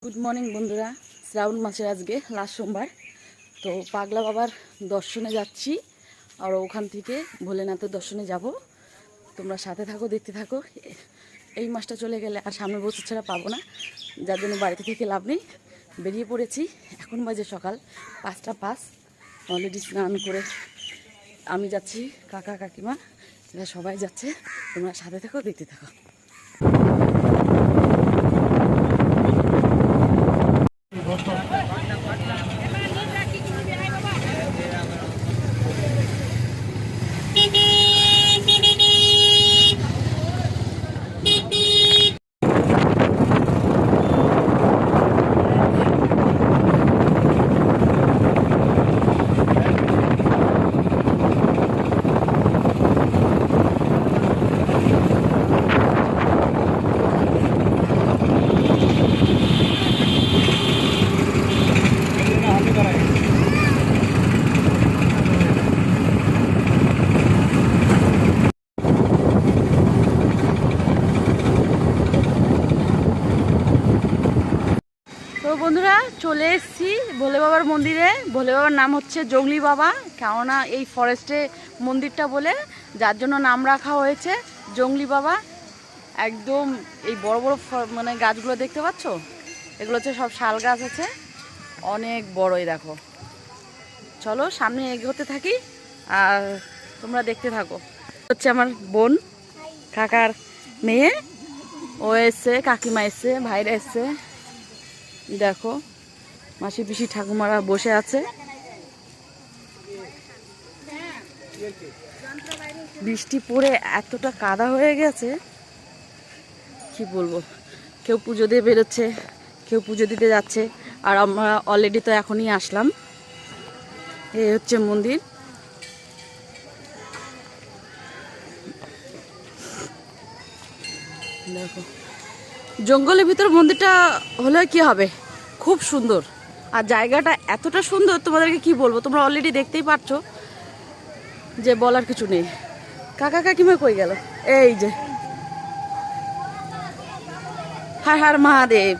Good morning বন্ধুরা, শ্রাবণ মাসের আজকে লাস্ট সোমবার। তো পাগলা বাবার দর্শনে যাচ্ছি, আর ওখান থেকে ভোলেনাথের দর্শনে যাব। তোমরা সাথে থাকো, দেখতে থাকো। এই মাসটা চলে গেলে আর সামনের বছর ছাড়া পাবো না, যার জন্য বাড়িতে থেকে লাভ নেই। বেরিয়ে পড়েছি। এখন বাজে সকাল 5টা 5। অলরেডি স্নান করে আমি যাচ্ছি, কাকা কাকিমা এরা সবাই যাচ্ছে। তোমরা সাথে থাকো, দেখতে থাকো। তো বন্ধুরা, চলে এসেছি ভোলে বাবার মন্দিরে। ভোলে বাবার নাম হচ্ছে জঙ্গলি বাবা, কেননা এই ফরেস্টে মন্দিরটা বলে, যার জন্য নাম রাখা হয়েছে জঙ্গলি বাবা। একদম এই বড় বড় মানে গাছগুলো দেখতে পাচ্ছ, এগুলো হচ্ছে সব শাল গাছ আছে, অনেক বড়ই। দেখো, চলো সামনে এগোতে থাকি আর তোমরা দেখতে থাকো। হচ্ছে আমার বোন, কাকার মেয়ে, ও এসছে, কাকিমা এসছে, ভাইরা এসছে। দেখো, মাসি পিসি ঠাকুমারা বসে আছে। বৃষ্টি পড়ে এতটা কাদা হয়ে গেছে, কি বলবো। কেউ পুজো দিয়ে বেরোচ্ছে, কেউ পুজো দিতে যাচ্ছে, আর আমরা অলরেডি তো এখনই আসলাম। এই হচ্ছে মন্দির। দেখো, জঙ্গলের ভিতর মন্দিরটা হলে কি হবে, খুব সুন্দর। আর জায়গাটা এতটা সুন্দর, তোমাদেরকে কি বলবো, তোমরা অলরেডি দেখতেই পারছো, যে বলার কিছু নেই। কাকা কাকিমা কই গেল? এই যে, হার হার মহাদেব।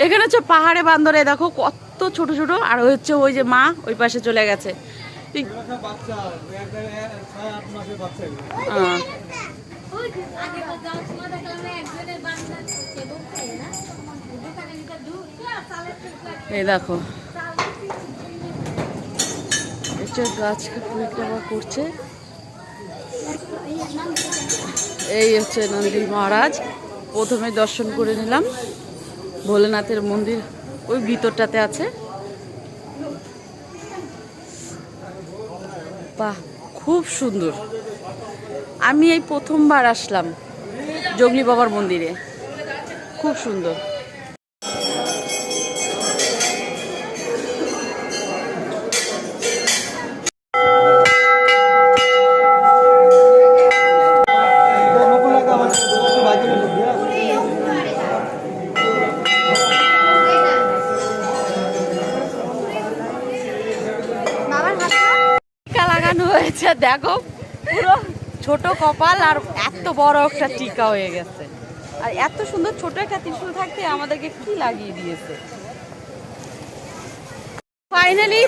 এখানে হচ্ছে পাহাড়ে বান্দরে, দেখো কত ছোট ছোট। আর হচ্ছে ওই যে মা ওই পাশে চলে গেছে। এই দেখো, গাছ পরিক্রমা করছে। এই হচ্ছে নন্দী মহারাজ। প্রথমে দর্শন করে নিলাম। ভোলেনাথের মন্দির ওই ভিতরটাতে আছে। বাহ, খুব সুন্দর। আমি এই প্রথমবার আসলাম জঙ্গলি বাবার মন্দিরে, খুব সুন্দর। লাগানো হয়েছে, দেখো পুরো ছোট কপাল আর এত বড় একটা টিকা হয়ে গেছে। আর এত সুন্দর ছোট একটা ত্রিশূল থাকতে আমাদেরকে কি লাগিয়ে দিয়েছে। ফাইনালি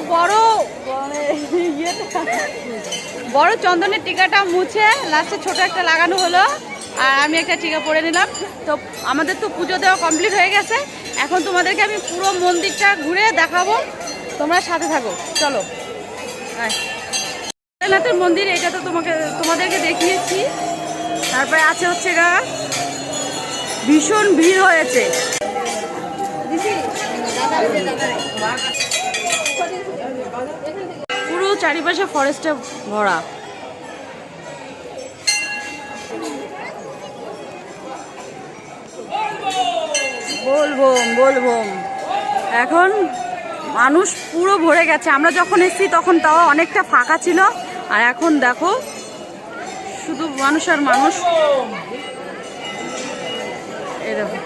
বড় চন্দনের টিকাটা মুছে লাস্টে ছোট একটা লাগানো হলো, আর আমি একটা টিকা পরে নিলাম। তো আমাদের তো পুজো দেওয়া কমপ্লিট হয়ে গেছে। এখন তোমাদেরকে আমি পুরো মন্দিরটা ঘুরে দেখাবো, তোমরা সাথে থাকো। চলো। ভোলেনাথের মন্দির এটা তো তোমাদেরকে দেখিয়েছি। তারপরে আছে হচ্ছে গা, ভীষণ ভিড় হয়েছে। পুরো চারিপাশে ফরেস্টে ভরা। বলবো এখন মানুষ পুরো ভরে গেছে। আমরা যখন এসেছি তখন তাও অনেকটা ফাঁকা ছিল, আর এখন দেখো শুধু মানুষ আর মানুষ। এই দেখো,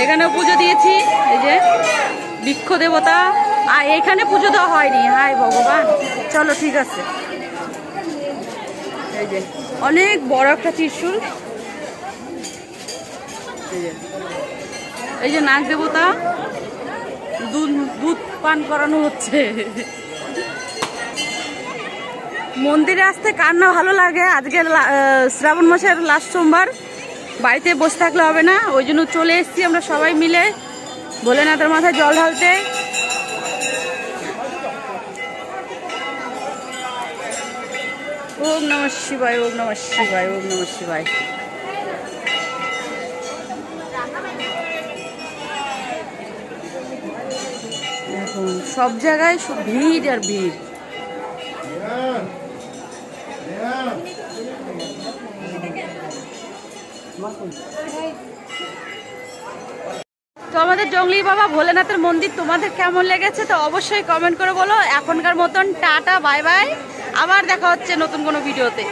এখানেও পুজো দিয়েছি, এই যে বৃক্ষ দেবতা। আর এখানে পুজো দেওয়া হয়নি, হায় ভগবান। চলো ঠিক আছে। এই যে অনেক বড় একটা ত্রিশূল। এই যে নাগ দেবতা, দুধ পান করানো হচ্ছে। মন্দিরে আসতে কার না ভালো লাগে। আজকে শ্রাবণ মাসের লাস্ট সোমবার, বাড়িতে বসে থাকলে হবে না, ওই জন্য চলে এসেছি আমরা সবাই মিলে ভোলেনাথের মাথায় জল ঢালতে। ওম নমঃ শিবায়, ওম নমঃ শিবায়, ওম নমঃ শিবায়। এখন সব জায়গায় ভিড় আর ভিড়। তো আমাদের জংলি বাবা ভোলেনাথের মন্দির তোমাদের কেমন লেগেছে তো অবশ্যই কমেন্ট করে বলো। এখনকার মতন টাটা, বাই বাই, আবার দেখা হচ্ছে নতুন কোনো ভিডিওতে।